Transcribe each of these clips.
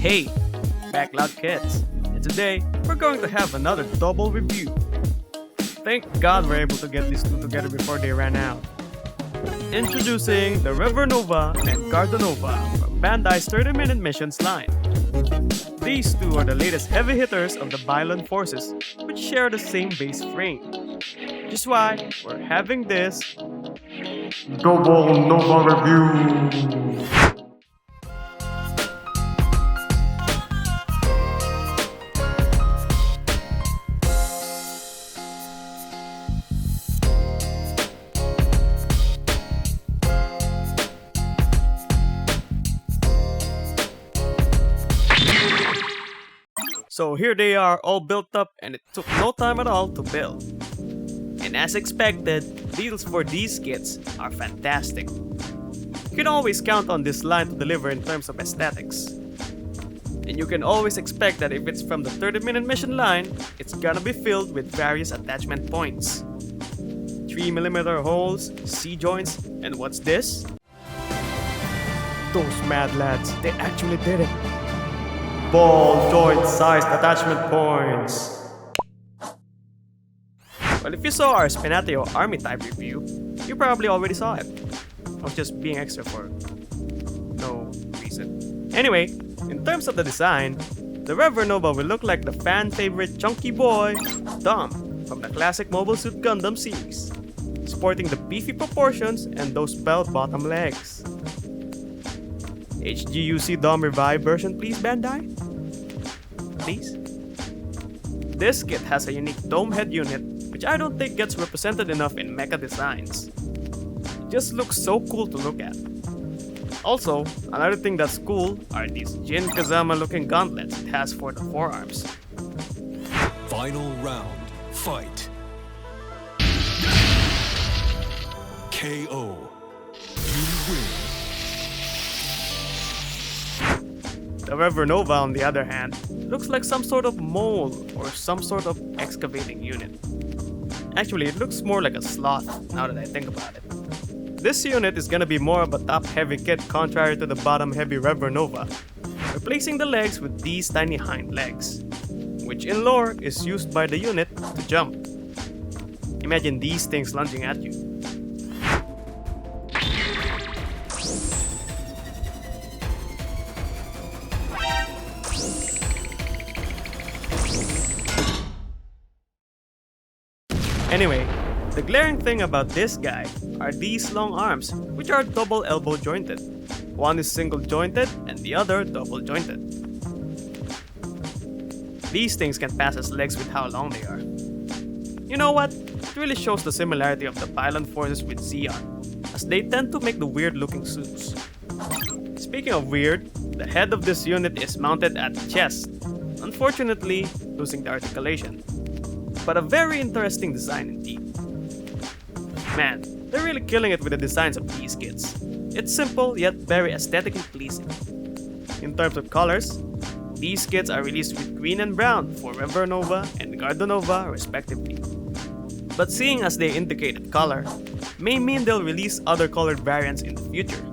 Hey, backlogkits, and today we're going to have another double review. Thank God we're able to get these two together before they ran out. Introducing the Revernova and Gardonova from Bandai's 30-minute missions line. These two are the latest heavy hitters of the Bailon Forces, which share the same base frame. Which is why we're having this Double Nova review. So here they are, all built up, and it took no time at all to build. And as expected, deals for these kits are fantastic. You can always count on this line to deliver in terms of aesthetics. And you can always expect that if it's from the 30-minute mission line, it's gonna be filled with various attachment points. 3mm holes, C-joints, and what's this? Those mad lads, they actually did it. Ball joint sized attachment points. Well, if you saw our Spinatio army type review, you probably already saw it. I was just being extra for no reason. Anyway, in terms of the design, the Revernova will look like the fan favorite chunky boy, Dom, from the classic Mobile Suit Gundam series, sporting the beefy proportions and those bell-bottom legs. HGUC Dom Revive version please, Bandai? Please? This kit has a unique dome head unit which I don't think gets represented enough in mecha designs. It just looks so cool to look at. Also, another thing that's cool are these Jin Kazama looking gauntlets it has for the forearms. Final round, fight. KO. You win. The Revernova, on the other hand, looks like some sort of mole or some sort of excavating unit. Actually, it looks more like a sloth now that I think about it. This unit is gonna be more of a top-heavy kit contrary to the bottom-heavy Revernova, replacing the legs with these tiny hind legs, which in lore is used by the unit to jump. Imagine these things lunging at you. Anyway, the glaring thing about this guy are these long arms, which are double elbow jointed. One is single jointed and the other double jointed. These things can pass as legs with how long they are. You know what? It really shows the similarity of the Bailon Forces with Zeon, as they tend to make the weird looking suits. Speaking of weird, the head of this unit is mounted at the chest, unfortunately losing the articulation. But a very interesting design indeed. Man, they're really killing it with the designs of these kits. It's simple yet very aesthetically pleasing. In terms of colors, these kits are released with green and brown for Revernova and Gardonova respectively. But seeing as they indicated color, may mean they'll release other colored variants in the future.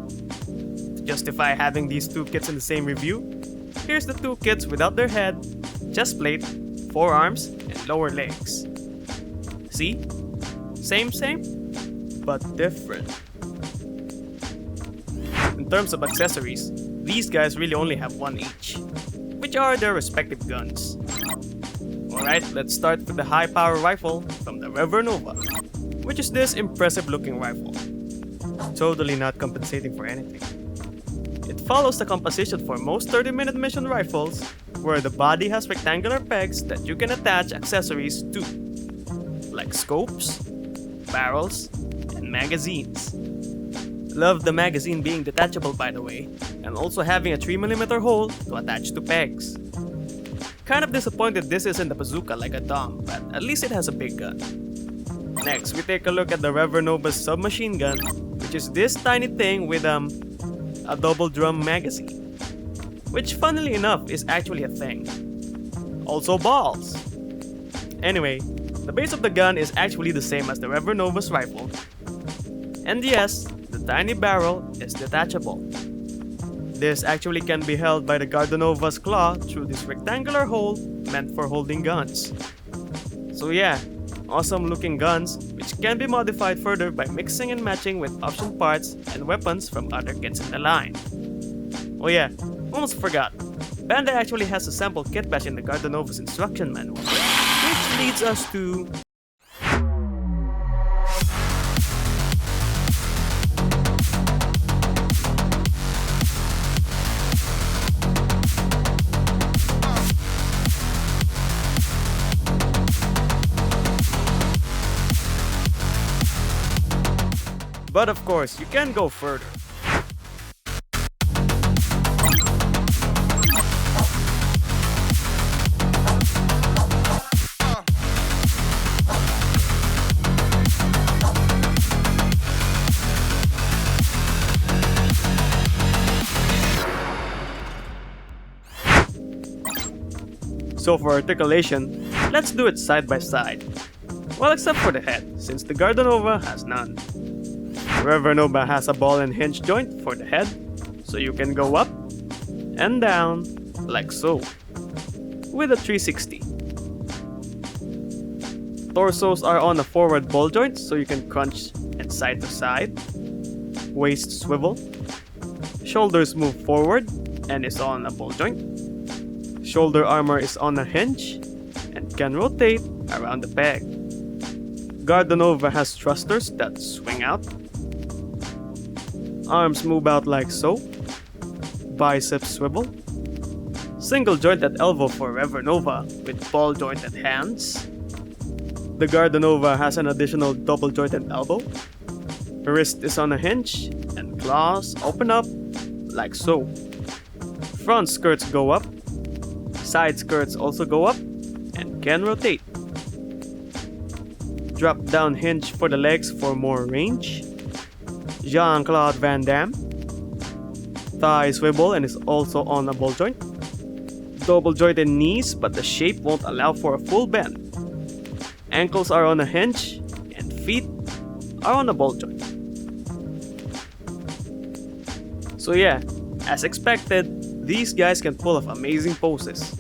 To justify having these two kits in the same review, here's the two kits without their head, chest plate, forearms, and lower legs. See? Same, but different. In terms of accessories, these guys really only have one each, which are their respective guns. Alright, let's start with the high power rifle from the Revernova, which is this impressive looking rifle. Totally not compensating for anything. It follows the composition for most 30-minute mission rifles, where the body has rectangular pegs that you can attach accessories to, like scopes, barrels, and magazines. Love the magazine being detachable, by the way, and also having a 3mm hole to attach to pegs. Kind of disappointed this isn't a bazooka like a Dom, but at least it has a big gun. Next, we take a look at the Revernova submachine gun, which is this tiny thing with a double drum magazine, which funnily enough is actually a thing. Also balls. Anyway, the base of the gun is actually the same as the Revernova's rifle. And yes, the tiny barrel is detachable. This actually can be held by the Gardonova's claw through this rectangular hole meant for holding guns. So yeah, awesome looking guns which can be modified further by mixing and matching with option parts and weapons from other kits in the line. Oh yeah, almost forgot. Bandai actually has a sample Kitbash in the Gardonova's instruction manual, which leads us to... But of course, you can go further. So for articulation, let's do it side by side. Well, except for the head, since the Gardonova has none. Revernova has a ball and hinge joint for the head, so you can go up and down like so, with a 360. Torsos are on a forward ball joint, so you can crunch and side to side. Waist swivel. Shoulders move forward and is on a ball joint. Shoulder armor is on a hinge and can rotate around the peg. Gardonova has thrusters that swing out. Arms move out like so. Biceps swivel. Single jointed elbow for Revernova with ball jointed hands. The Gardonova has an additional double jointed elbow. Wrist is on a hinge and claws open up like so. Front skirts go up. Side skirts also go up and can rotate. Drop down hinge for the legs for more range. Jean-Claude Van Damme. Thigh swivel and is also on a ball joint. Double jointed knees, but the shape won't allow for a full bend. Ankles are on a hinge and feet are on a ball joint. So yeah, as expected, these guys can pull off amazing poses,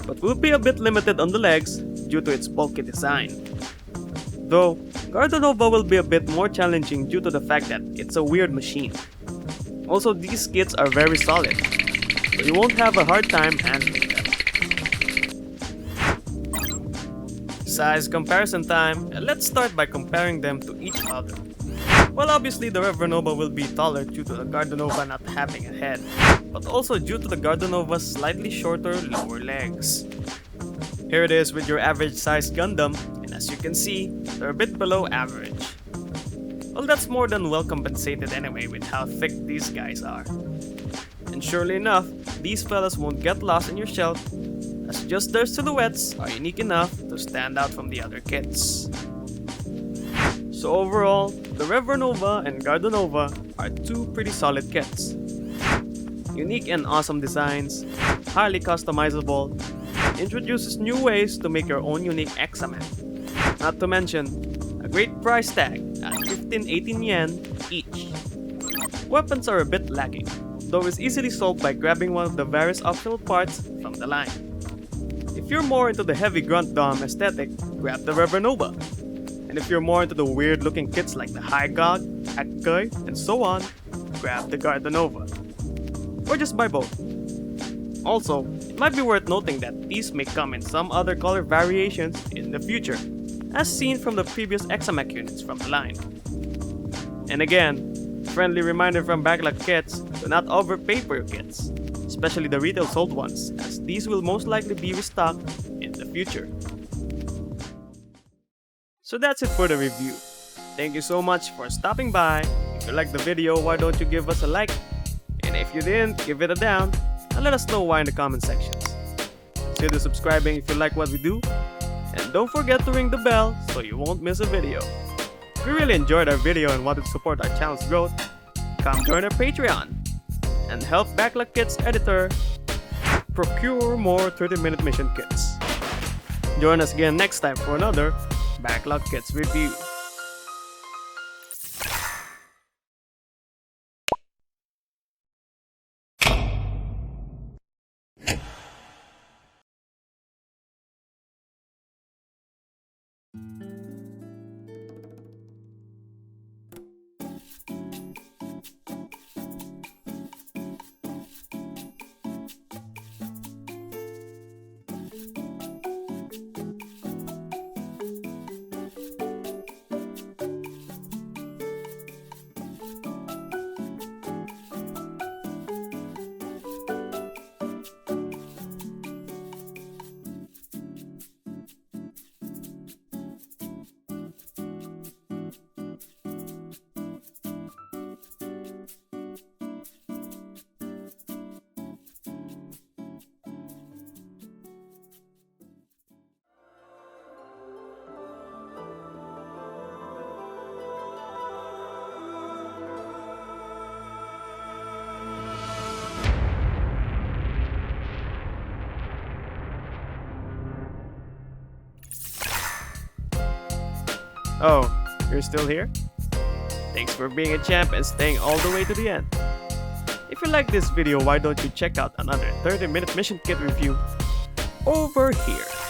but will be a bit limited on the legs due to its bulky design. Though, Gardonova will be a bit more challenging due to the fact that it's a weird machine. Also, these kits are very solid, so you won't have a hard time handling them. Size comparison time, and let's start by comparing them to each other. Well, obviously the Revernova will be taller due to the Gardonova not having a head, but also due to the Gardonova's slightly shorter lower legs. Here it is with your average sized Gundam, and as you can see, they're a bit below average. Well, that's more than well compensated anyway with how thick these guys are. And surely enough, these fellas won't get lost in your shelf, as just their silhouettes are unique enough to stand out from the other kits. So overall, the Revernova and Gardonova are two pretty solid kits. Unique and awesome designs, highly customizable, introduces new ways to make your own unique Examan. Not to mention, a great price tag at 15-18 yen each. Weapons are a bit lacking, though is easily solved by grabbing one of the various optional parts from the line. If you're more into the heavy grunt dom aesthetic, grab the Revernova. And if you're more into the weird looking kits like the Hygog, Akkoi, and so on, grab the Gardonova. Or just buy both. Also, it might be worth noting that these may come in some other color variations in the future, as seen from the previous Examac units from the line. And again, friendly reminder from backlogkits to not overpay for your kits, especially the retail sold ones, as these will most likely be restocked in the future. So that's it for the review. Thank you so much for stopping by. If you liked the video, why don't you give us a like? And if you didn't, give it a down and let us know why in the comment sections. Consider subscribing if you like what we do. And don't forget to ring the bell so you won't miss a video. If you really enjoyed our video and wanted to support our channel's growth, come join our Patreon and help backlogkits editor procure more 30-minute mission kits. Join us again next time for another backlogkits review. Oh, you're still here? Thanks for being a champ and staying all the way to the end. If you like this video, why don't you check out another 30-minute mission kit review over here.